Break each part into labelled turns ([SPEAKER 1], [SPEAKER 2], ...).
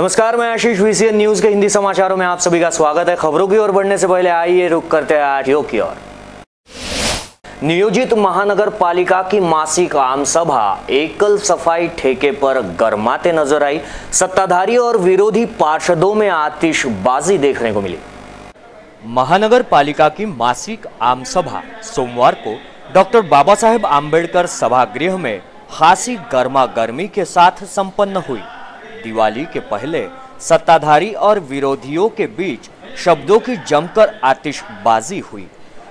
[SPEAKER 1] नमस्कार, मैं आशीष, VCN news के हिंदी समाचारों में आप सभी का स्वागत है। खबरों की ओर बढ़ने से पहले आइए रुक करते हैं आठियों की ओर। नियोजित महानगर पालिका की मासिक आम सभा एकल सफाई ठेके पर गरमाते नजर आई। सत्ताधारी और विरोधी पार्षदों में आतिशबाजी देखने को मिली।
[SPEAKER 2] महानगर पालिका की मासिक आम सभा सोमवार को डॉक्टर बाबा साहेब आम्बेडकर सभागृह में खासी गर्मा गर्मी के साथ संपन्न हुई। दिवाली के पहले सत्ताधारी और विरोधियों के बीच शब्दों की जमकर आतिशबाजी हुई।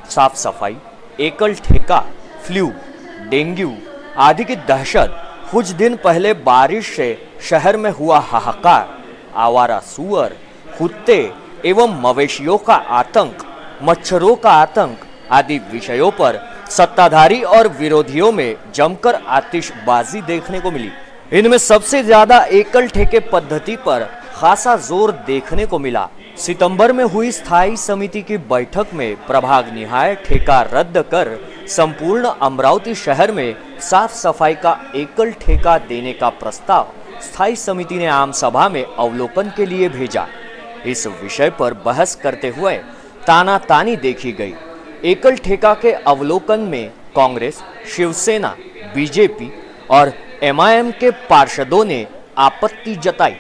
[SPEAKER 2] साफ सफाई, एकल ठेका, फ्लू, डेंगू आदि की दहशत, कुछ दिन पहले बारिश से शहर में हुआ हाहाकार, आवारा सूअर, कुत्ते एवं मवेशियों का आतंक, मच्छरों का आतंक आदि विषयों पर सत्ताधारी और विरोधियों में जमकर आतिशबाजी देखने को मिली। इनमें सबसे ज्यादा एकल ठेके पद्धति पर खासा जोर देखने को मिला। सितंबर में हुई स्थायी समिति की बैठक में प्रभाग निहाय ठेका रद्द कर संपूर्ण अमरावती शहर में साफ सफाई का एकल ठेका देने का प्रस्ताव स्थायी समिति ने आम सभा में अवलोकन के लिए भेजा। इस विषय पर बहस करते हुए तानातानी देखी गई। एकल ठेका के अवलोकन में कांग्रेस, शिवसेना, बीजेपी और एमआईएम के पार्षदों ने आपत्ति जताई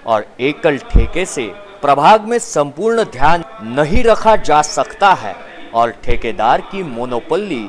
[SPEAKER 2] और एकल ठेके से प्रभाग में संपूर्ण ध्यान नहीं रखा जा सकता है और ठेकेदार की मोनोपोली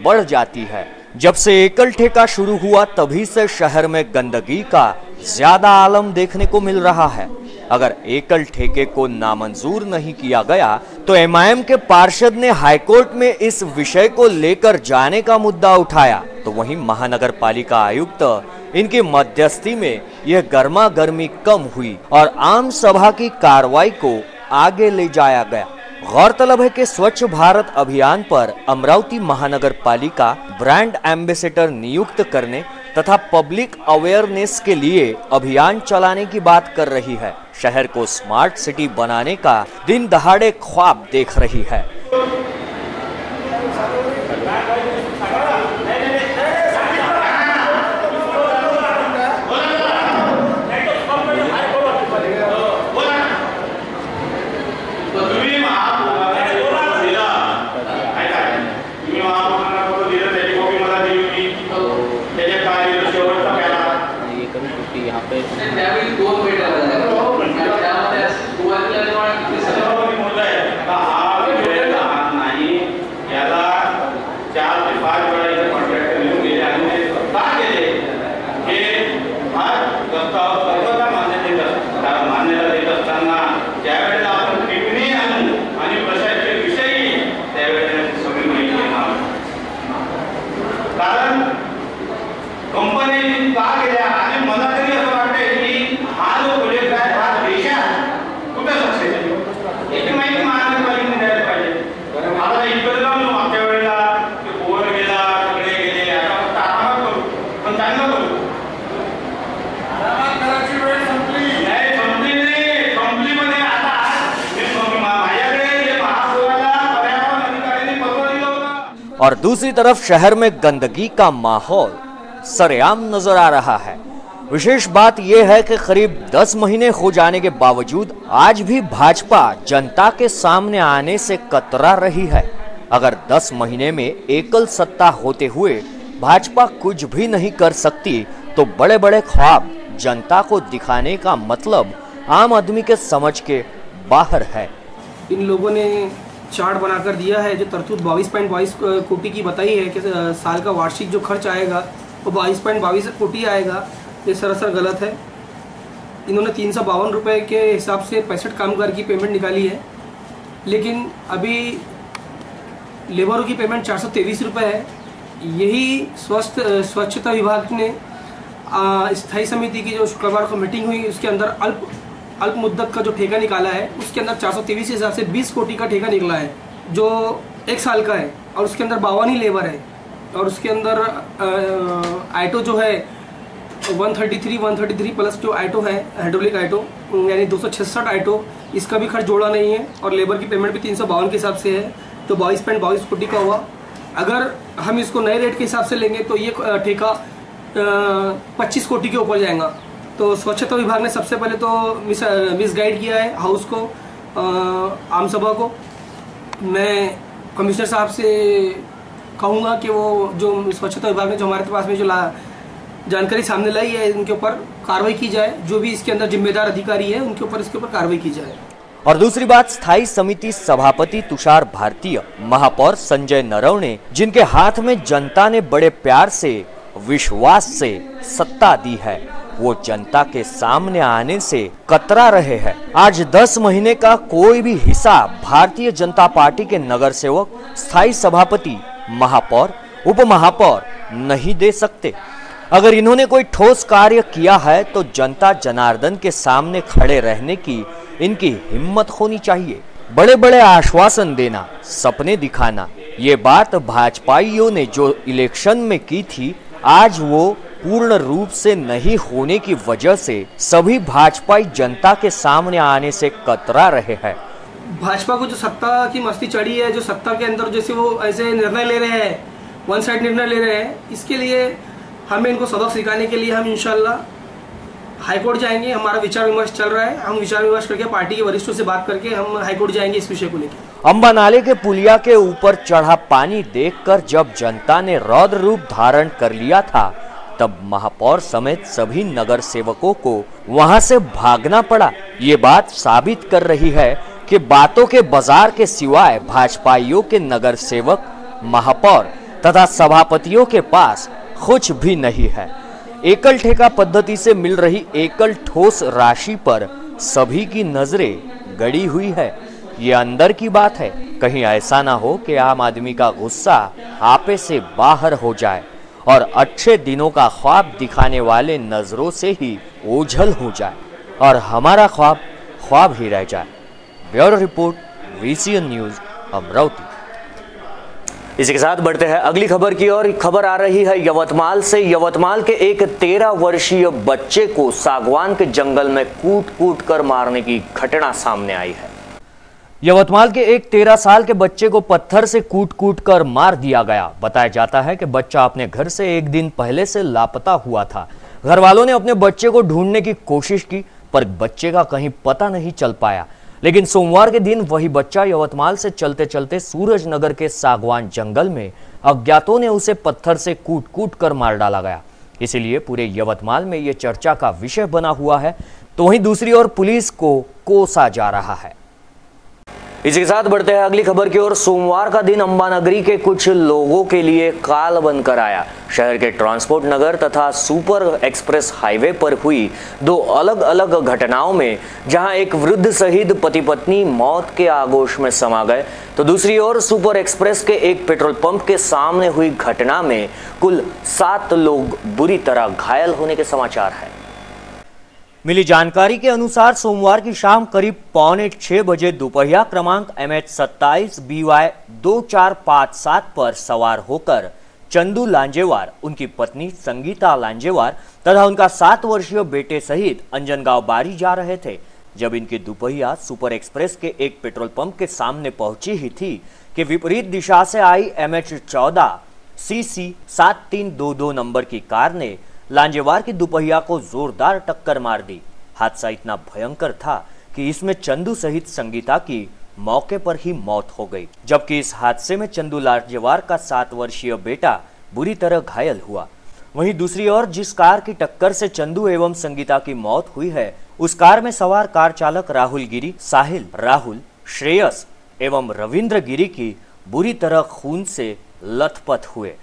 [SPEAKER 2] बढ़ जाती है। जब से एकल ठेका शुरू हुआ तभी से शहर में गंदगी का ज्यादा आलम देखने को मिल रहा है। अगर एकल ठेके को नामंजूर नहीं किया गया तो एमआईएम के पार्षद ने हाईकोर्ट में इस विषय को लेकर जाने का मुद्दा उठाया, तो वहीं महानगर पालिका आयुक्त इनकी मध्यस्थी में यह गर्मा गर्मी कम हुई और आम सभा की कार्रवाई को आगे ले जाया गया। गौरतलब है कि स्वच्छ भारत अभियान पर अमरावती महानगर पालिका ब्रांड एम्बेसडर नियुक्त करने तथा पब्लिक अवेयरनेस के लिए अभियान चलाने की बात कर रही है। शहर को स्मार्ट सिटी बनाने का दिन दहाड़े ख्वाब देख रही है। और दूसरी तरफ शहर में गंदगी का माहौल सरेआम नजर आ रहा है। विशेष बात यह है कि करीब 10 महीने हो जाने के बावजूद आज भी भाजपा जनता के सामने आने से कतरा रही है। अगर 10 महीने में एकल सत्ता होते हुए भाजपा कुछ भी नहीं कर सकती तो बड़े बड़े ख्वाब जनता को दिखाने का मतलब आम आदमी के समझ के बाहर है।
[SPEAKER 3] इन लोगों ने चार्ट बनाकर दिया है जो तरतूद 22.22 कोटी की बताई है कि साल का वार्षिक जो खर्च आएगा वो 22.22 कोटी आएगा। ये सरासर गलत है। इन्होंने 352 रुपये के हिसाब से 65 कामगार की पेमेंट निकाली है, लेकिन अभी लेबरों की पेमेंट 423 रुपये है। यही स्वच्छता विभाग ने स्थायी समिति की जो शुक्रवार को मीटिंग हुई उसके अंदर अल्प मुद्दत का जो ठेका निकाला है उसके अंदर 423 के हिसाब से 20 कोटी का ठेका निकला है जो 1 साल का है और उसके अंदर 52 ही लेबर है और उसके अंदर आइटो जो है 133 प्लस जो आइटो है हाइड्रोलिक आइटो यानी 266 आइटो, इसका भी खर्च जोड़ा नहीं है और लेबर की पेमेंट भी 352 के हिसाब से है तो 22.22 कोटी का हुआ। अगर हम इसको नए रेट के हिसाब से लेंगे तो ये ठेका 25 कोटी के ऊपर जाएगा तो स्वच्छता विभाग ने सबसे पहले तो मिसगाइड किया है हाउस को, आम सभा को। मैं कमिश्नर साहब से कहूँगा कि वो जो स्वच्छता विभाग ने जो हमारे पास में जो जानकारी सामने लाई है, उनके ऊपर कार्रवाई की जाए। जो भी इसके अंदर जिम्मेदार अधिकारी है उनके ऊपर इसके ऊपर कार्रवाई की जाए।
[SPEAKER 2] और दूसरी बात, स्थायी समिति सभापति तुषार भारतीय, महापौर संजय नरवणे, जिनके हाथ में जनता ने बड़े प्यार से, विश्वास से सत्ता दी है, वो जनता के सामने आने से कतरा रहे हैं। आज 10 महीने का कोई भी हिसाब भारतीय जनता पार्टी के नगर सेवक, स्थायी सभापति, महापौर, उप महापौर नहीं दे सकते। अगर इन्होंने कोई ठोस कार्य किया है तो जनता जनार्दन के सामने खड़े रहने की इनकी हिम्मत होनी चाहिए। बड़े बड़े आश्वासन देना, सपने दिखाना, ये बात भाजपाइयों ने जो इलेक्शन में की थी, आज वो पूर्ण रूप से नहीं होने की वजह से सभी भाजपाई जनता के सामने आने से कतरा रहे हैं।
[SPEAKER 3] भाजपा को जो सत्ता की मस्ती चढ़ी है, जो सत्ता के अंदर जैसे वो ऐसे निर्णय ले रहे हैं, वन साइड निर्णय ले रहे हैं, इसके लिए हमें इनको सबक सिखाने के लिए हम इंशाल्लाह हाईकोर्ट जाएंगे। हमारा विचार विमर्श चल रहा है, हम विचार विमर्श करके पार्टी के वरिष्ठों से बात करके हम हाईकोर्ट जाएंगे इस विषय को लेकर।
[SPEAKER 2] अंबा नाले के पुलिया के ऊपर चढ़ा पानी देखकर जब जनता ने रौद्र रूप धारण कर लिया था, तब महापौर समेत सभी नगर सेवकों को वहां से भागना पड़ा। ये बात साबित कर रही है कि बातों के बाजार के सिवाय भाजपाइयों के नगर सेवक, महापौर तथा सभापतियों के पास कुछ भी नहीं है। एकल ठेका पद्धति से मिल रही एकल ठोस राशि पर सभी की नजरें गड़ी हुई है। ये अंदर की बात है, कहीं ऐसा ना हो कि आम आदमी का गुस्सा आपे से बाहर हो जाए और अच्छे दिनों का ख्वाब दिखाने वाले नजरों से ही ओझल हो जाए और हमारा ख्वाब ख्वाब ही रह जाए। Bureau report, VCN news, Amravati.
[SPEAKER 1] इसी के साथ बढ़ते हैं अगली खबर की ओर। खबर आ रही है यवतमाल से। यवतमाल के एक 13 वर्षीय बच्चे को सागवान के जंगल में कूट कर मारने की घटना सामने आई है।
[SPEAKER 2] यवतमाल के एक 13 साल के बच्चे को पत्थर से कूट कर मार दिया गया। बताया जाता है कि बच्चा अपने घर से एक दिन पहले से लापता हुआ था। घर वालों ने अपने बच्चे को ढूंढने की कोशिश की, पर बच्चे का कहीं पता नहीं चल पाया। लेकिन सोमवार के दिन वही बच्चा यवतमाल से चलते चलते सूरजनगर के सागवान जंगल में अज्ञातों ने उसे पत्थर से कूट कर मार डाला गया। इसीलिए पूरे यवतमाल में ये चर्चा का विषय बना हुआ है। तो वहीं दूसरी ओर पुलिस को कोसा जा रहा है।
[SPEAKER 1] इसी के साथ बढ़ते हैं अगली खबर की ओर। सोमवार का दिन अंबानगरी के कुछ लोगों के लिए काल बनकर आया। शहर के ट्रांसपोर्ट नगर तथा सुपर एक्सप्रेस हाईवे पर हुई 2 अलग अलग घटनाओं में जहां एक वृद्ध शहीद पति पत्नी मौत के आगोश में समा गए, तो दूसरी ओर सुपर एक्सप्रेस के एक पेट्रोल पंप के सामने हुई घटना में कुल 7 लोग बुरी तरह घायल होने के समाचार है।
[SPEAKER 2] मिली जानकारी के अनुसार सोमवार की शाम करीब 5:45 बजे दोपहिया क्रमांक MH27 BY 2457 पर सवार होकर चंदू लांजेवार, उनकी पत्नी संगीता लांजेवार तथा उनका 7 वर्षीय बेटे सहित अंजनगांव बारी जा रहे थे। जब इनकी दोपहिया सुपर एक्सप्रेस के एक पेट्रोल पंप के सामने पहुंची ही थी कि विपरीत दिशा से आई MH14 CC 7322 नंबर की कार ने लांजेवार की दोपहिया को जोरदार टक्कर मार दी। हादसा इतना भयंकर था कि इसमें चंदू सहित संगीता की मौके पर ही मौत हो गई, जबकि इस हादसे में चंदू लांजेवार का 7 वर्षीय बेटा बुरी तरह घायल हुआ। वहीं दूसरी ओर जिस कार की टक्कर से चंदू एवं संगीता की मौत हुई है, उस कार में सवार कार चालक राहुल गिरी, साहिल, राहुल, श्रेयस एवं रविंद्र गिरी की बुरी तरह खून से लथपथ हुए।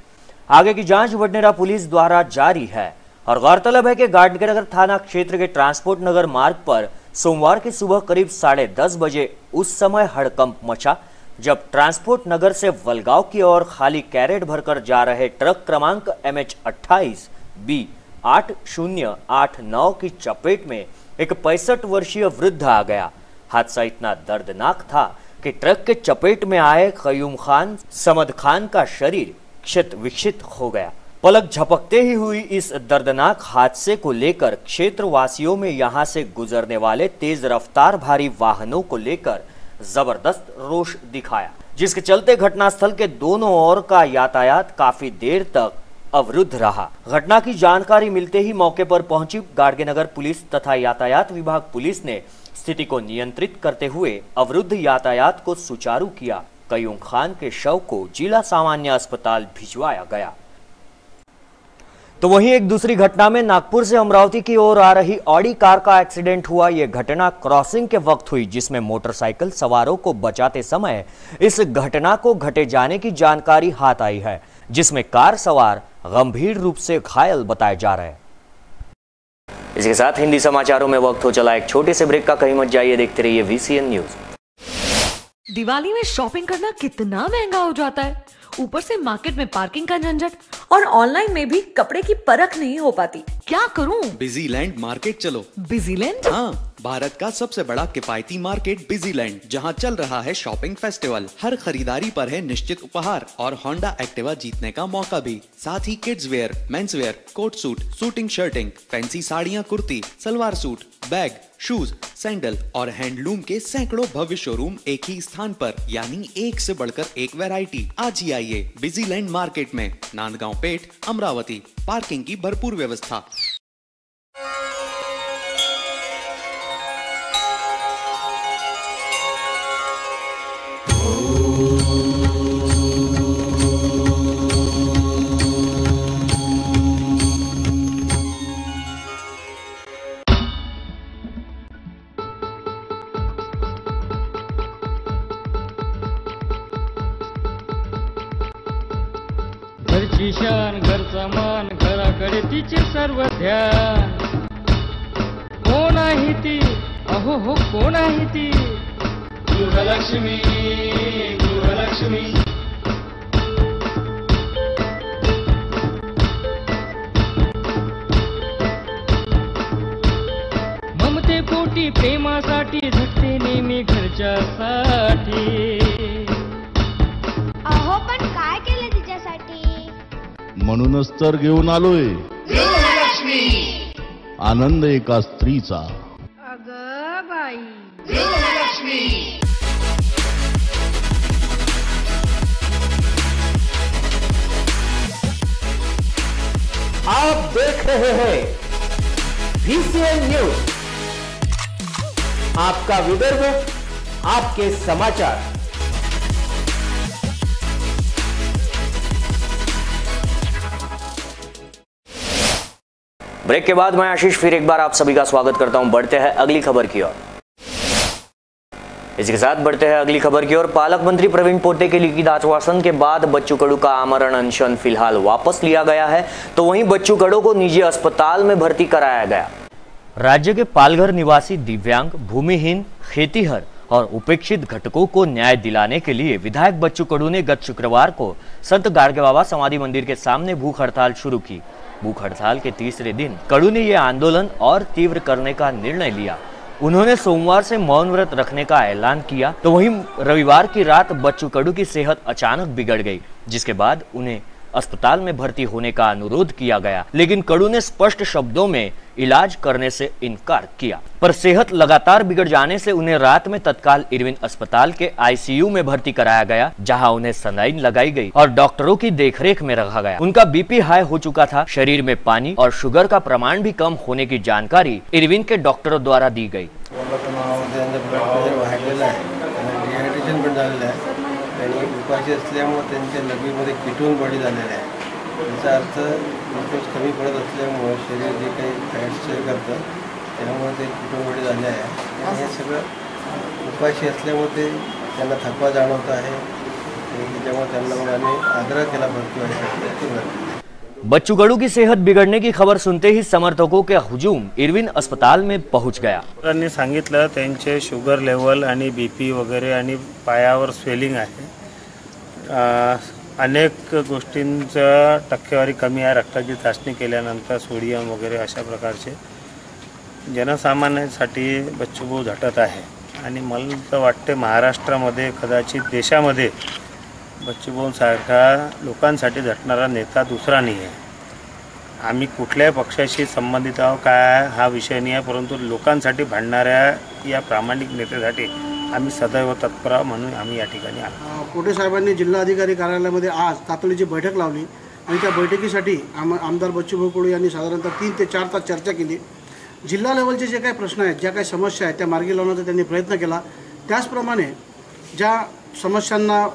[SPEAKER 2] आगे की जांच बडनेरा पुलिस द्वारा जारी है। और गौरतलब है कि गाडगनगर थाना क्षेत्र के ट्रांसपोर्ट नगर मार्ग पर सोमवार की सुबह करीब 10:30 बजे उस समय हड़कंप मचा जब ट्रांसपोर्ट नगर से वलगांव की ओर खाली कैरेट भरकर जा रहे ट्रक क्रमांक MH28 B 8089 की चपेट में एक 65 वर्षीय वृद्ध आ गया। हादसा इतना दर्दनाक था कि ट्रक के चपेट में आए कयूम खान समद खान का शरीर क्षत विक्षत हो गया। पलक झपकते ही हुई इस दर्दनाक हादसे को लेकर क्षेत्रवासियों में यहां से गुजरने वाले तेज रफ्तार भारी वाहनों को लेकर जबरदस्त रोष दिखाया, जिसके चलते घटनास्थल के दोनों ओर का यातायात काफी देर तक अवरुद्ध रहा। घटना की जानकारी मिलते ही मौके पर पहुंची गाडगेनगर पुलिस तथा यातायात विभाग पुलिस ने स्थिति को नियंत्रित करते हुए अवरुद्ध यातायात को सुचारू किया। कयूम खान के शव को जिला सामान्य अस्पताल भिजवाया गया। तो वहीं एक दूसरी घटना में नागपुर से अमरावती की ओर आ रही ऑडी कार का एक्सीडेंट हुआ। यह घटना क्रॉसिंग के वक्त हुई, जिसमें मोटरसाइकिल सवारों को बचाते समय इस घटना को घटे जाने की जानकारी हाथ आई है, जिसमें कार सवार गंभीर रूप से घायल बताए जा रहे हैं।
[SPEAKER 1] इसके साथ हिंदी समाचारों में वक्त हो चला एक छोटे से ब्रेक का। कहीं मत जाइए, देखते रहिए VCN न्यूज।
[SPEAKER 4] दिवाली में शॉपिंग करना कितना महंगा हो जाता है, ऊपर से मार्केट में पार्किंग का झंझट और ऑनलाइन में भी कपड़े की परख नहीं हो पाती। क्या करूं?
[SPEAKER 5] बिजीलैंड मार्केट चलो।
[SPEAKER 4] बिजीलैंड?
[SPEAKER 5] हाँ, भारत का सबसे बड़ा किफायती मार्केट बिजीलैंड, जहाँ चल रहा है शॉपिंग फेस्टिवल। हर खरीदारी पर है निश्चित उपहार और होंडा एक्टिवा जीतने का मौका भी। साथ ही kids wear, men's wear, coat suit, shooting shirting, fancy साड़ियाँ, kurti, salwar suit, bag, shoes, sandal और हैंडलूम के सैकड़ों भव्य शोरूम एक ही स्थान पर, यानी एक से बढ़कर एक वैरायटी। आज ही आइए बिजीलैंड मार्केट में, नांदगांव पेठ, अमरावती। पार्किंग की भरपूर व्यवस्था।
[SPEAKER 6] घरची शान, घरचा मान, घराकडे तिचे सर्व ध्यान। कोण आहे ती? अहो हो, कोण आहे ती? गृहलक्ष्मी, गृहलक्ष्मी। ममते पोटी प्रेमासाठी झटते नेहमी घरच्यासाठी।
[SPEAKER 7] अहो पण काय केलं तिच्यासाठी?
[SPEAKER 8] म्हणूनच तर घेऊन आलोय गृहलक्ष्मी, आनंद एका स्त्रीचा।
[SPEAKER 7] अगं बाई,
[SPEAKER 8] गृहलक्ष्मी।
[SPEAKER 2] आप देख रहे हैं VCN न्यूज, आपका विदर्भ, आपके समाचार।
[SPEAKER 1] ब्रेक के बाद मैं आशीष फिर एक बार आप सभी का स्वागत करता हूं। बढ़ते हैं अगली खबर की ओर। इसी के साथ बढ़ते हैं अगली खबर की ओर। पालक मंत्री प्रवीण पोटे के लिखित आश्वासन के बाद बच्चू कडू का आमरण अनशन फिलहाल वापस लिया गया है, तो वहीं बच्चू कडू को निजी अस्पताल में भर्ती कराया गया।
[SPEAKER 2] राज्य के पालघर निवासी दिव्यांग, भूमिहीन, खेतीहर और उपेक्षित घटकों को न्याय दिलाने के लिए विधायक बच्चू कडू ने गत शुक्रवार को संत गाडगे बाबा समाधि मंदिर के सामने भूख हड़ताल शुरू की। भूख हड़ताल के तीसरे दिन कडू ने यह आंदोलन और तीव्र करने का निर्णय लिया। उन्होंने सोमवार से मौन व्रत रखने का ऐलान किया। तो वहीं रविवार की रात बच्चू कडू की सेहत अचानक बिगड़ गई, जिसके बाद उन्हें अस्पताल में भर्ती होने का अनुरोध किया गया, लेकिन कडू ने स्पष्ट शब्दों में इलाज करने से इनकार किया। पर सेहत लगातार बिगड़ जाने से उन्हें रात में तत्काल इरविन अस्पताल के ICU में भर्ती कराया गया, जहां उन्हें सलाइन लगाई गई और डॉक्टरों की देखरेख में रखा गया। उनका BP हाई हो चुका था। शरीर में पानी और शुगर का प्रमाण भी कम होने की जानकारी इरविन के डॉक्टरों द्वारा दी गई।
[SPEAKER 9] उपाशी असल्यामुळे त्यांच्या लघवीमध्ये कीटोन बॉडी झालेला आहे। याचा अर्थ ग्लुकोज कमी पडत असल्यामुळे शरीर जे काही फॅट्स शेअर करतं त्यामुळे ते कीटोन बॉडी झाले आहे। आणि हे सगळं उपाशी असल्यामुळे ते त्यांना थकवा जाणवत आहे, त्याच्यामुळे त्यांना मग आम्ही आग्रह केला भरती व्हायसाठी।
[SPEAKER 2] बच्चू कडू की सेहत बिगड़ने की खबर सुनते ही समर्थकों के हुजूम इरविन अस्पताल में पहुंच गया।
[SPEAKER 10] डॉक्टरांनी सांगितलं त्यांचे शुगर लेवल आणि BP वगैरे आणि पायावर स्वेलिंग आहे। अनेक गोष्टींचं टक्केवारी कमी आहे। रक्ताची चाचणी केल्यानंतर सोडियम वगैरे अशा प्रकारचे जनसामान्यांसाठी बच्चूभाऊ झटत आहे। आणि मला तर वाटते महाराष्ट्रामध्ये कदाचित देशामध्ये बच्चूभाऊ सारखा लोकांसाठी झटणारा नेता दुसरा नाही आहे। आम्ही कुठल्याही पक्षाशी संबंधित आहोत काय हा विषय नाही आहे, परंतु लोकांसाठी भांडणाऱ्या या प्रामाणिक नेत्यासाठी आम्ही सदैव तत्पर म्हणून आम्ही या ठिकाणी आलो।
[SPEAKER 11] पोटे साहेबांनी जिल्हाधिकारी कार्यालयामध्ये आज तातडीची बैठक लावली आणि त्या बैठकीसाठी आमदार बच्चूभाऊ कडू यांनी साधारणतः 3 ते 4 तास चर्चा केली। जिल्हा लेवलचे जे काही प्रश्न आहेत, ज्या काही समस्या आहेत त्या मार्गी लावण्याचा त्यांनी प्रयत्न केला। त्याचप्रमाणे ज्या समस्यांना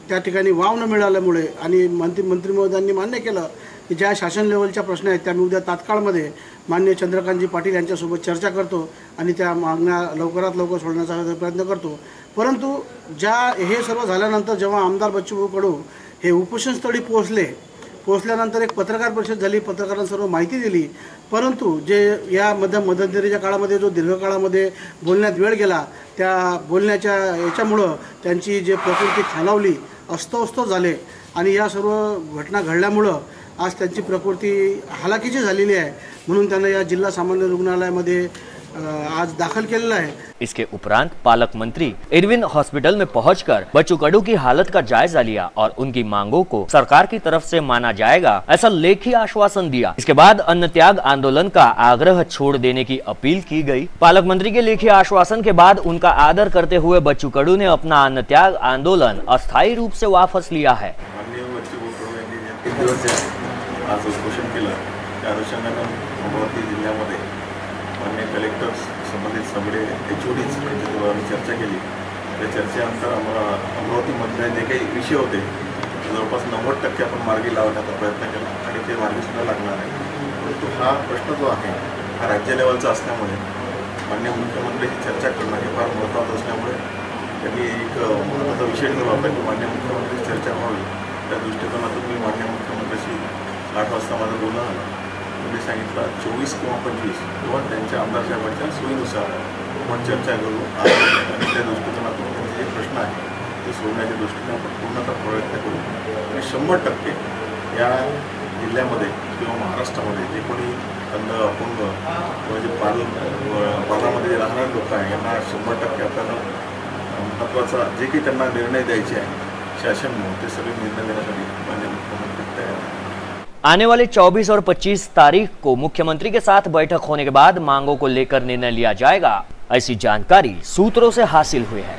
[SPEAKER 11] त्या ठिकाणी वाव न मिळाल्यामुळे आणि मंत्री महोदयांनी मान्य केलं की ज्या शासन लेवलच्या प्रश्न आहेत त्या मी उद्या तात्काळमध्ये माननीय चंद्रकांतजी पाटील यांच्यासोबत चर्चा करतो आणि त्या मागण्या लवकरात लवकर सोडण्याचा प्रयत्न करतो। परंतु हे सर्व झाल्यानंतर जेव्हा आमदार बच्चूभाऊ कडू हे उपोषणस्थळी पोहोचल्यानंतर एक पत्रकार परिषद झाली, पत्रकारांना सर्व माहिती दिली। परंतु जे या मध्यंतरीच्या काळामध्ये जो दीर्घकाळामध्ये बोलण्यात वेळ गेला, त्या बोलण्याच्या याच्यामुळं त्यांची जे प्रकृती खालावली, अस्वस्थ झाले आणि या सर्व घटना घडल्यामुळं आज त्यांची प्रकृती हालाकीची झालेली आहे। म्हणून त्यांना या जिल्हा सामान्य रुग्णालयामध्ये आज दाखल केलेला है।
[SPEAKER 2] इसके उपरांत पालक मंत्री इरविन हॉस्पिटल में पहुंचकर बच्चू कडू की हालत का जायजा लिया और उनकी मांगों को सरकार की तरफ से माना जाएगा ऐसा लेखी आश्वासन दिया। इसके बाद अन्न त्याग आंदोलन का आग्रह छोड़ देने की अपील की गई। पालक मंत्री के लेखी आश्वासन के बाद उनका आदर करते हुए बच्चू कडू ने अपना अन्न त्याग आंदोलन अस्थायी रूप से वापस लिया है।
[SPEAKER 12] आज उपोषण केलं त्या अनुषंगाने अमरावती जिल्ह्यामध्ये माननीय कलेक्टर संबंधित सगळे HODs यांच्याजवळ आम्ही चर्चा केली। त्या चर्चेनंतर अमरावतीमधले जे काही विषय होते जवळपास 90% आपण मार्गी लावण्याचा प्रयत्न केला आणि ते मार्गीसुद्धा लागणार आहे। परंतु हा प्रश्न जो आहे हा राज्य लेवलचा असल्यामुळे माननीय मुख्यमंत्र्यांची चर्चा करणं हे फार महत्त्वाचं असल्यामुळे त्यांनी एक महत्त्वाचा विषय ठरवला होता की माननीय मुख्यमंत्र्यांची चर्चा व्हावी। त्या दृष्टिकोनातून मी माननीय मुख्यमंत्र्यांशी 8 वाजता माझं बोलणं झालं। मी सांगितलं 24 किंवा 25 किंवा त्यांच्या आमदार साहेबांच्या सोयीनुसार आपण चर्चा करू आणि त्या दृष्टिकोनातून त्यांचे जे प्रश्न आहेत ते सोडण्याच्या दृष्टीने आपण पूर्णतः प्रयत्न करू आणि 100% या जिल्ह्यामध्ये किंवा महाराष्ट्रामध्ये जे कोणी अंध अपंग किंवा जे पालामध्ये जे राहणारे लोक आहे यांना 100% आपल्याला महत्त्वाचा जे काही त्यांना निर्णय द्यायचे आहे शासन म्हणून ते सगळे निर्णय देण्यासाठी माननीय मुख्यमंत्री तयार आहेत।
[SPEAKER 2] आने वाले 24 और 25 तारीख को मुख्यमंत्री के साथ बैठक होने के बाद मांगों को लेकर निर्णय लिया जाएगा, ऐसी जानकारी सूत्रों से हासिल हुई है।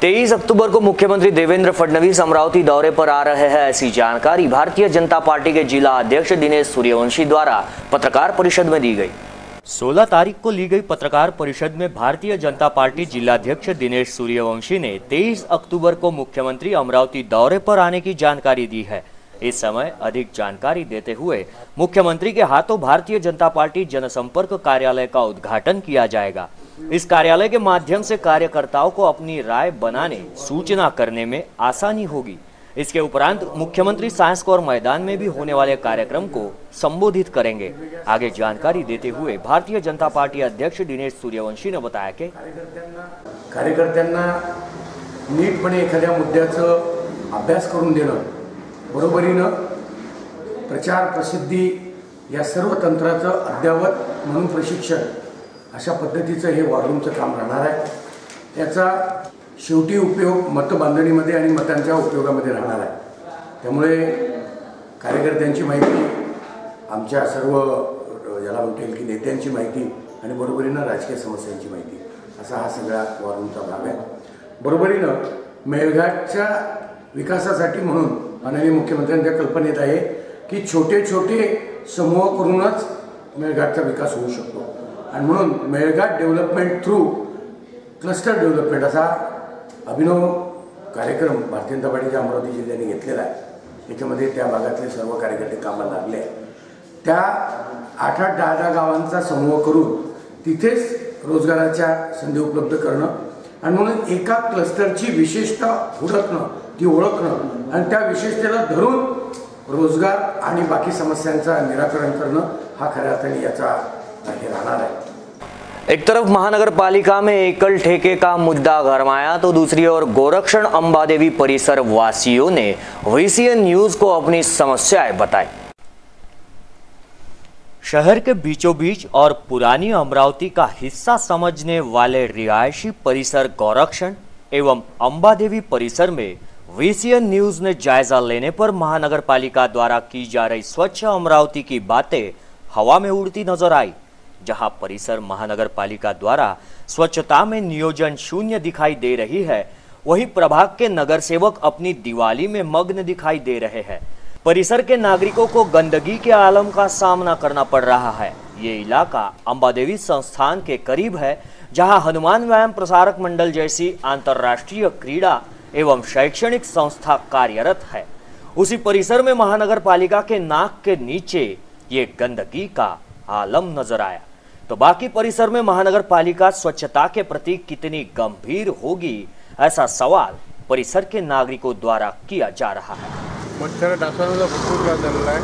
[SPEAKER 1] 23 अक्टूबर को मुख्यमंत्री देवेंद्र फडणवीस अमरावती दौरे पर आ रहे हैं, ऐसी जानकारी भारतीय जनता पार्टी के जिला अध्यक्ष दिनेश सूर्यवंशी द्वारा पत्रकार परिषद में दी गई।
[SPEAKER 2] 16 तारीख को ली गई पत्रकार परिषद में भारतीय जनता पार्टी जिलाध्यक्ष दिनेश सूर्यवंशी ने 23 अक्टूबर को मुख्यमंत्री अमरावती दौरे पर आने की जानकारी दी है। इस समय अधिक जानकारी देते हुए मुख्यमंत्री के हाथों भारतीय जनता पार्टी जनसंपर्क कार्यालय का उद्घाटन किया जाएगा। इस कार्यालय के माध्यम से कार्यकर्ताओं को अपनी राय बनाने, सूचना करने में आसानी होगी। इसके उपरांत मुख्यमंत्री साइंस कोर मैदान में भी होने वाले कार्यक्रम को संबोधित करेंगे। आगे जानकारी देते हुए भारतीय जनता पार्टी अध्यक्ष दिनेश सूर्यवंशी ने बताया कि
[SPEAKER 13] कार्यकर्त्यांना नीटपणे एखाद्या मुद्द्याचं अभ्यास करून देणं, बरोबरीनं प्रचार प्रसिद्धी या सर्व तंत्राचं अद्ययावत म्हणून प्रशिक्षण अशा पद्धतीचं हे वॉररूमचं काम राहणार आहे। त्याचा शेवटी उपयोग मतबांधणीमध्ये आणि मतांच्या उपयोगामध्ये राहणार आहे। त्यामुळे कार्यकर्त्यांची माहिती, आमच्या सर्व याला म्हणता येईल की नेत्यांची माहिती आणि बरोबरीनं राजकीय समस्यांची माहिती असा हा सगळा वॉररूमचा भाग आहे। बरोबरीनं मेळघाटच्या विकासासाठी म्हणून माननीय मुख्यमंत्र्यांच्या कल्पनेत आहे की छोटे छोटे समूह करूनच मेळघाटचा विकास होऊ शकतो आणि म्हणून Melghat development through cluster development असा अभिनव कार्यक्रम भारतीय जनता पार्टीच्या अमरावती जिल्ह्याने घेतलेला आहे। त्याच्यामध्ये त्या भागातले सर्व कार्यकर्ते कामाला लागले आहेत। त्या 8-8, 10-10 गावांचा समूह करून तिथेच रोजगाराच्या संधी उपलब्ध करणं आणि म्हणून एका क्लस्टरची विशेषता हुडकणं, ती ओळखणं आणि त्या विशेषतेला धरून रोजगार आणि बाकी समस्यांचा निराकरण करणं हा खऱ्या अर्थाने याचा हे राहणार आहे।
[SPEAKER 1] एक तरफ महानगर पालिका में एकल ठेके का मुद्दा गरमाया तो दूसरी ओर गोरक्षण अंबादेवी परिसर वासियों ने VCN न्यूज को अपनी समस्याएं बताई।
[SPEAKER 2] शहर के बीचों बीच और पुरानी अमरावती का हिस्सा समझने वाले रिहायशी परिसर गोरक्षण एवं अंबादेवी परिसर में VCN न्यूज ने जायजा लेने पर महानगर पालिका द्वारा की जा रही स्वच्छ अमरावती की बातें हवा में उड़ती नजर आई। जहां परिसर महानगर पालिका द्वारा स्वच्छता में नियोजन शून्य दिखाई दे रही है, वहीं प्रभाग के नगर सेवक अपनी दिवाली में मग्न दिखाई दे रहे हैं। परिसर के नागरिकों को गंदगी के आलम का सामना करना पड़ रहा है। ये इलाका अंबादेवी संस्थान के करीब है, जहां हनुमान व्यायाम प्रसारक मंडल जैसी अंतर्राष्ट्रीय क्रीड़ा एवं शैक्षणिक संस्था कार्यरत है। उसी परिसर में महानगर पालिका के नाक के नीचे ये गंदगी का आलम नजर आया, तो बाकी परिसर में महानगर पालिका स्वच्छता के प्रति कितनी गंभीर होगी, ऐसा सवाल परिसर के नागरिकों द्वारा किया जा रहा है।
[SPEAKER 14] मच्छर डासांचा भरपूर त्रास झालेला आहे,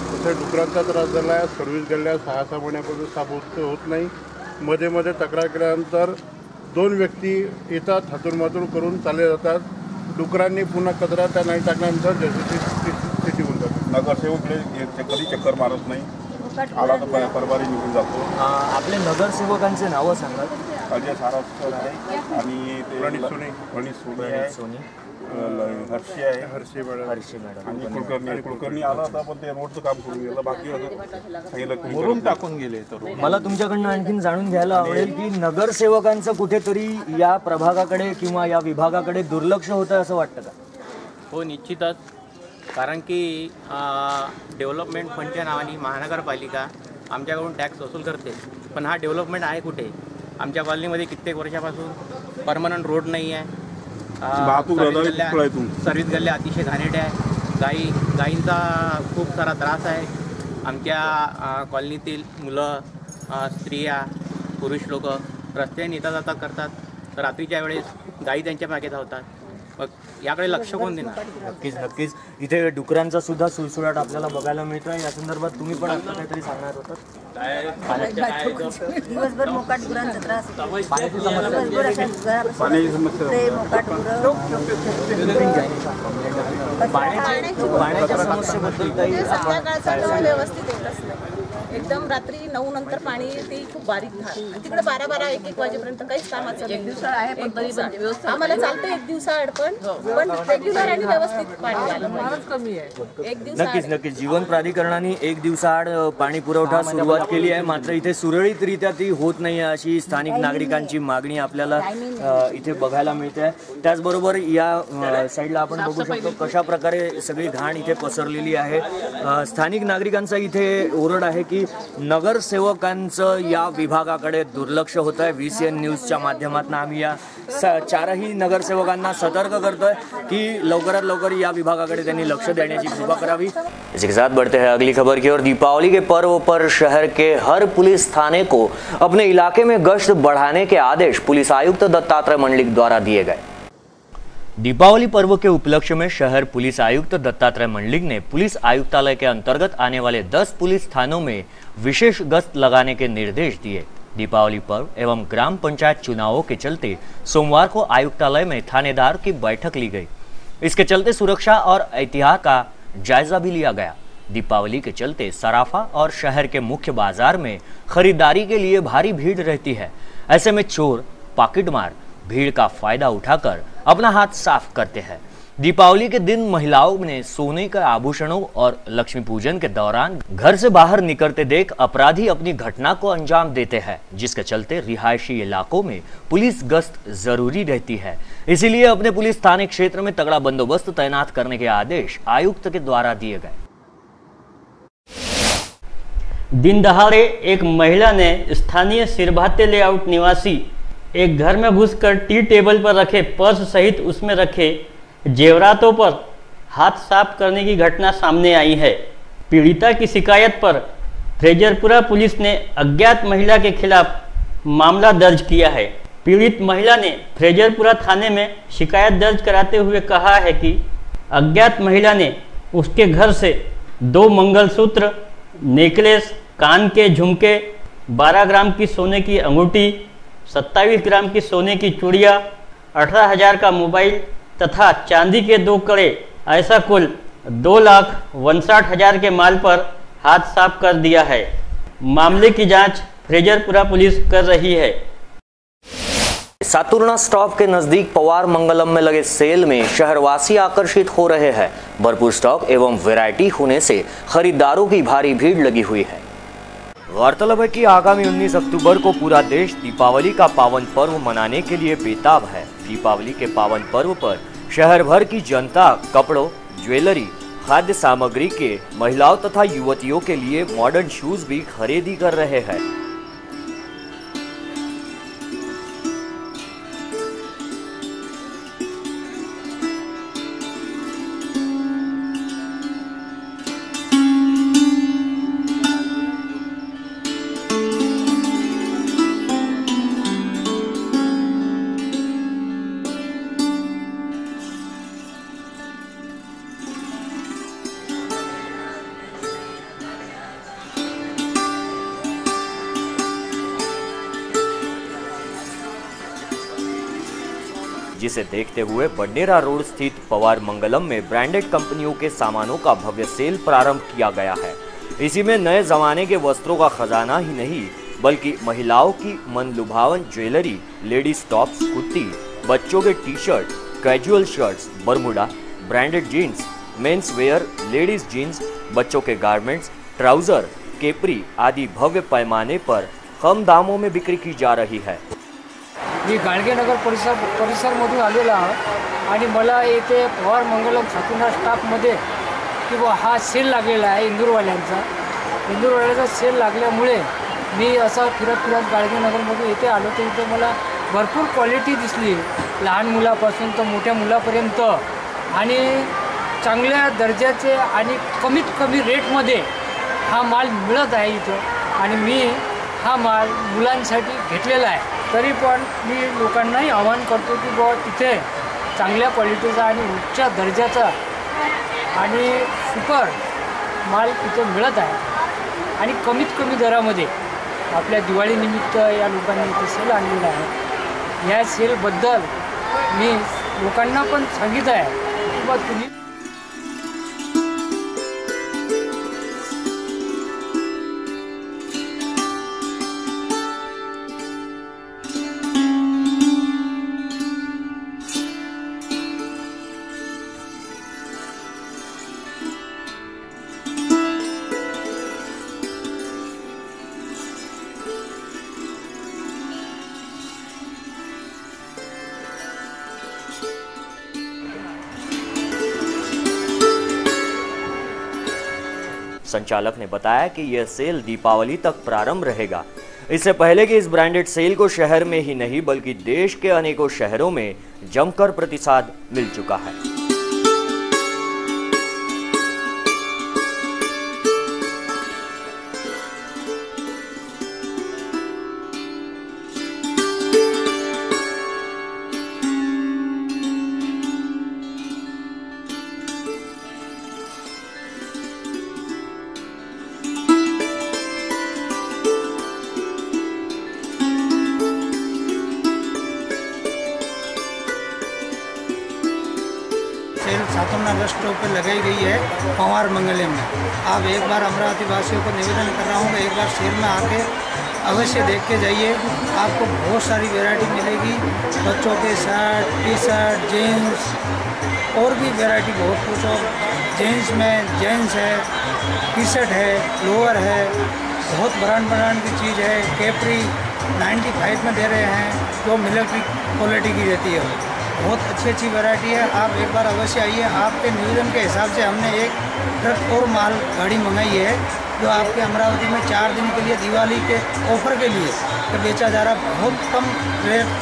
[SPEAKER 14] तसेच डुकरांचा त्रास झाला आहे। सर्व्हिस गेल्या 6-6 महिन्यापासून साफ होत नाही। मध्ये मध्ये तक्रार केल्यानंतर 2 व्यक्ती येतात, हातून करून चालले जातात। डुकरांनी पुन्हा कचरा त्या नाही टाकल्यानंतर स्थिती होऊन जाते।
[SPEAKER 12] नगरसेवक कधी चक्कर मारत नाही, आला तर परवारी निघून जातो।
[SPEAKER 2] आपले नगरसेवकांचे नावं सांगा।
[SPEAKER 12] अजय सारस्वत आहे आणि प्रणित सोनी हर्षी मॅडम आणि कुलकर्णी आला होता, पण ते रोडचं काम करून गेलं। बाकी सांगितलं मुरुम टाकून गेले। तर
[SPEAKER 2] मला तुमच्याकडनं आणखीन जाणून घ्यायला आवडेल की नगरसेवकांचं कुठेतरी या प्रभागाकडे किंवा या विभागाकडे दुर्लक्ष होतं असं वाटतं का?
[SPEAKER 15] हो, निश्चितच। कारण की डेव्हलपमेंट फंडच्या नावाने महानगरपालिका आमच्याकडून टॅक्स वसूल करते, पण हा डेव्हलपमेंट आहे कुठे? आमच्या कॉलनीमध्ये कित्येक वर्षापासून परमनंट रोड नाही आहे। सर्व्हिस गल्ल्या अतिशय घाणेरड्या आहे। गायींचा खूप सारा त्रास आहे। आमच्या कॉलनीतील मुलं, स्त्रिया, पुरुष लोक रस्त्याने येता जाता करतात, तर रात्रीच्या वेळेस गायी त्यांच्या मागे धावतात। मग याकडे लक्ष कोण देणार?
[SPEAKER 2] नक्कीच इथे डुकरांचा सुद्धा सुळसुळाट आपल्याला बघायला मिळतोय। या संदर्भात तुम्ही पण आता काहीतरी सांगणार होतात।
[SPEAKER 16] दिवसभर मोकाट गुरांचा त्रास,
[SPEAKER 17] एकदम रात्री 9 नंतर पाणी येते, खूप बारीक धार, तिकडे 12-12, 1-1 वाजेपर्यंत काहीच कामाचं नाही। एक दिवसाआड आहे, पण तरी आम्हाला चालतं एक दिवसाआड, पण रेग्युलर आणि व्यवस्थित पाणी आलं कमी आहे। एक दिवस
[SPEAKER 2] नक्कीच जीवन प्राधिकरणाने एक दिवसाआड पाणी पुरवठा सुरुवात केली आहे, मात्र इथे सुरळीतरित्या ती होत नाही आहे अशी स्थानिक नागरिकांची मागणी आपल्याला इथे बघायला मिळते आहे। त्याचबरोबर या साईडला आपण बघू शकतो कशा प्रकारे सगळी घाण इथे पसरलेली आहे। स्थानिक नागरिकांचा इथे ओरड आहे की नगरसेवकांचं या विभागाकडे दुर्लक्ष होत आहे। VCN न्यूजच्या माध्यमातून आम्ही या 4ही नगरसेवकांना सतर्क करतोय की लवकरात लवकर या विभागाकडे त्यांनी लक्ष देण्याची कृपा करावी।
[SPEAKER 1] इसी के साथ बढ़ते हैं अगली खबर की ओर। दीपावली के पर्व पर शहर के हर पुलिस थाने को अपने इलाके में गश्त बढ़ाने के आदेश पुलिस आयुक्त दत्तात्रेय मंडलिक द्वारा दिए गए।
[SPEAKER 2] दीपावली पर्व के उपलक्ष्य में शहर पुलिस आयुक्त दत्तात्रेय मंडलिक ने पुलिस आयुक्तालय के अंतर्गत आने वाले 10 पुलिस थानों में विशेष गश्त लगाने के निर्देश दिए। दीपावली पर्व एवं ग्राम पंचायत चुनावों के चलते सोमवार को आयुक्तालय में थानेदार की बैठक ली गई। इसके चलते सुरक्षा और एहतियात का जायजा भी लिया गया। दीपावली के चलते सराफा और शहर के मुख्य बाजार में खरीदारी के लिए भारी भीड़ रहती है। ऐसे में चोर पॉकेटमार भीड़ का फायदा उठाकर अपना हाथ साफ करते हैं। दीपावली के दिन महिलाओं ने सोने के आभूषणों और लक्ष्मी पूजन के दौरान घर से बाहर निकलते देख अपराधी अपनी घटना को अंजाम देते हैं, जिसके चलते रिहायशी इलाकों में पुलिस गश्त जरूरी रहती है। इसीलिए अपने पुलिस थाने क्षेत्र में तगड़ा बंदोबस्त तैनात करने के आदेश आयुक्त के द्वारा दिए गए।
[SPEAKER 6] दिन दहाड़े एक महिला ने स्थानीय सिरभाते लेआउट निवासी एक घर में घुसकर टी टेबल पर रखे पर्स सहित उसमें रखे जेवरातों पर हाथ साफ करने की घटना सामने आई है। पीड़िता की शिकायत पर फ्रेजरपुरा पुलिस ने अज्ञात महिला के खिलाफ मामला दर्ज किया है। पीड़ित महिला ने फ्रेजरपुरा थाने में शिकायत दर्ज कराते हुए कहा है कि अज्ञात महिला ने उसके घर से 2 मंगलसूत्र, नेकलेस, कान के झुमके, 12 ग्राम की सोने की अंगूठी, 27 ग्राम की सोने की चूड़ियाँ, 18,000 का मोबाइल तथा चांदी के 2 कड़े, ऐसा कुल 2,59,000 के माल पर हाथ साफ कर दिया है। मामले की जांच फ्रेजरपुरा पुलिस कर रही है।
[SPEAKER 1] सातुर्ना स्टॉप के नजदीक पवार मंगलम में लगे सेल में शहरवासी आकर्षित हो रहे हैं। भरपूर स्टॉक एवं वैरायटी होने से खरीदारों की भारी भीड़ लगी हुई है।
[SPEAKER 2] गौरतलब है कि आगामी 19 अक्टूबर को पूरा देश दीपावली का पावन पर्व मनाने के लिए बेताब है। दीपावली के पावन पर्व पर शहर भर की जनता कपड़ों, ज्वेलरी, खाद्य सामग्री के महिलाओं तथा युवतियों के लिए मॉडर्न शूज भी खरीदी कर रहे हैं। जिसे देखते हुए बंडेरा रोड स्थित पवार मंगलम में ब्रांडेड कंपनियों के सामानों का भव्य सेल प्रारंभ किया गया है। इसी में नए जमाने के वस्त्रों का खजाना ही नहीं बल्कि महिलाओं की मन लुभावन ज्वेलरी, लेडीज टॉप्स, कुर्ती, बच्चों के T shirt, casual shirts, Bermuda, branded jeans, men's wear, ladies jeans, बच्चों के गारमेंट्स, ट्राउजर, केपरी आदि भव्य पैमाने पर कम दामों में बिक्री की जा रही है।
[SPEAKER 18] मी गाडगेनगर परिसरमधून आलेलो आहे आणि मला येथे पवार मंगलम साकुंडा स्टाफमध्ये किंवा हा सेल लागलेला आहे इंदूरवाल्यांचा सेल लागल्यामुळे मी असा फिरत गाडगेनगरमधून येथे आलो तर इथे मला भरपूर क्वालिटी दिसली, लहान मुलापासून तर मोठ्या मुलापर्यंत आणि चांगल्या दर्जाचे आणि कमीत कमी रेटमध्ये हा माल मिळत आहे इथं आणि मी हा माल मुलांसाठी घेतलेला आहे। तरी पण मी लोकांनाही आवाहन करतो की बुवा तिथे चांगल्या क्वालिटीचा आणि उच्च दर्जाचा आणि सुपर माल इथे मिळत आहे आणि कमीत कमी दरामध्ये आपल्या दिवाळीनिमित्त या लोकांनी इथे सेल आणलेला आहे। या सेलबद्दल मी लोकांना पण सांगितलं आहे की बुवा तुम्ही
[SPEAKER 2] संचालक ने बताया कि यह सेल दीपावली तक प्रारंभ रहेगा। इससे पहले कि इस ब्रांडेड सेल को शहर में ही नहीं बल्कि देश के अनेकों शहरों में जमकर प्रतिसाद मिल चुका है।
[SPEAKER 11] सेल 7 अगस्त पर लगाई गई है पवार मंगलम में। आप एक बार अमरावती वासियों को निवेदन कर रहा हूँ कि एक बार सेल में आके अवश्य देख के जाइए। आपको बहुत सारी वैरायटी मिलेगी, बच्चों के शर्ट, टी शर्ट, जीन्स और भी वैरायटी बहुत कुछ। और जीन्स में जेंट्स है, टी शर्ट है, लोअर है, बहुत ब्रांड की चीज़ है। कैपरी 95 में दे रहे हैं जो मिलिट्री क्वालिटी की रहती है, बहुत अच्छी वैरायटी है। आप एक बार अवश्य आइए। आपके निवेदन के हिसाब से हमने एक ट्रक और माल गाड़ी मंगाई है जो आपके अमरावती में 4 दिन के लिए दिवाली के ऑफर के लिए तो बेचा जा रहा, बहुत कम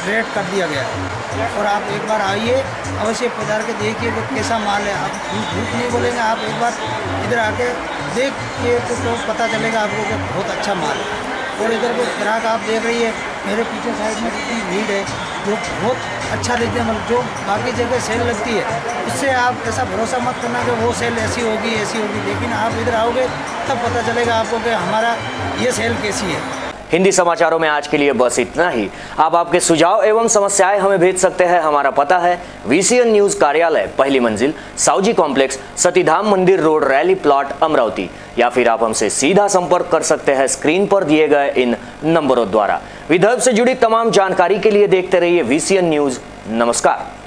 [SPEAKER 11] रेट कर दिया गया है। और आप एक बार आइए, अवश्य पधार के देखिए कि कैसा माल है। आप झूठ नहीं बोलेंगे, आप एक बार इधर आके देखिए तो पता चलेगा आपको कि बहुत अच्छा माल है। और इधर को ग्राहक आप देख रही है, मेरे पीछे साइड में कितनी भीड़ है, जो बहुत अच्छा रीजनेबल, जो बाकी जगह सेल लगती है उससे आप ऐसा भरोसा मत करना कि वो सेल ऐसी होगी। लेकिन आप इधर आओगे तब पता चलेगा आपको कि हमारा ये सेल कैसी है।
[SPEAKER 1] हिंदी समाचारों में आज के लिए बस इतना ही। आप आपके सुझाव एवं समस्याएं हमें भेज सकते हैं। हमारा पता है VCN न्यूज कार्यालय, पहली मंजिल, साउजी कॉम्प्लेक्स, सतीधाम मंदिर रोड, रैली प्लॉट, अमरावती। या फिर आप हमसे सीधा संपर्क कर सकते हैं स्क्रीन पर दिए गए इन नंबरों द्वारा। विदर्भ से जुड़ी तमाम जानकारी के लिए देखते रहिए VCN न्यूज। नमस्कार।